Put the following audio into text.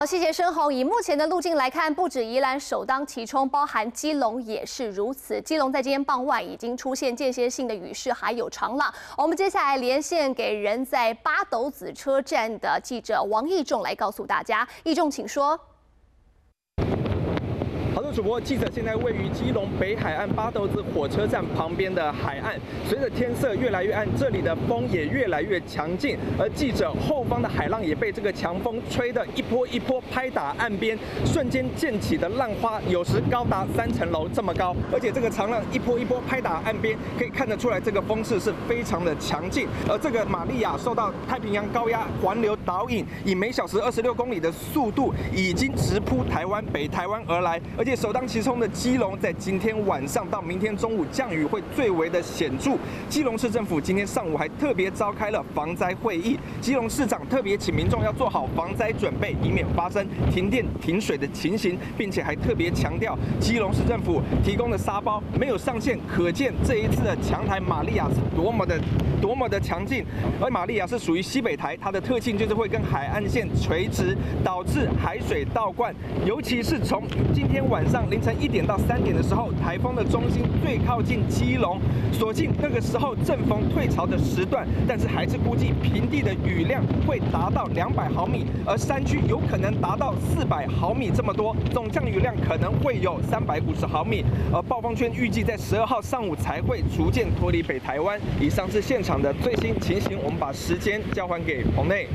细节深红，以目前的路径来看，不止宜兰首当其冲，包含基隆也是如此。基隆在今天傍晚已经出现间歇性的雨势，还有长浪。我们接下来连线给人在八斗子车站的记者王义仲来告诉大家。义仲，请说。 好的，主播，记者现在位于基隆北海岸八斗子火车站旁边的海岸。随着天色越来越暗，这里的风也越来越强劲，而记者后方的海浪也被这个强风吹得一波一波拍打岸边，瞬间溅起的浪花有时高达3层楼这么高，而且这个长浪一波一波拍打岸边，可以看得出来这个风势是非常的强劲。而这个玛利亚受到太平洋高压环流导引，以每小时26公里的速度，已经直扑台湾北台湾而来，而且首当其冲的基隆，在今天晚上到明天中午降雨会最为的显著。基隆市政府今天上午还特别召开了防灾会议，基隆市长特别请民众要做好防灾准备，以免发生停电停水的情形，并且还特别强调，基隆市政府提供的沙包没有上限，可见这一次的强台玛利亚是多么的强劲。而玛利亚是属于西北台，它的特性就是会跟海岸线垂直，导致海水倒灌，尤其是从今天晚上凌晨1点到3点的时候，台风的中心最靠近基隆，所幸那个时候正逢退潮的时段，但是还是估计平地的雨量会达到200毫米，而山区有可能达到400毫米这么多，总降雨量可能会有350毫米。而暴风圈预计在12号上午才会逐渐脱离北台湾。以上是现场的最新情形，我们把时间交还给棚内。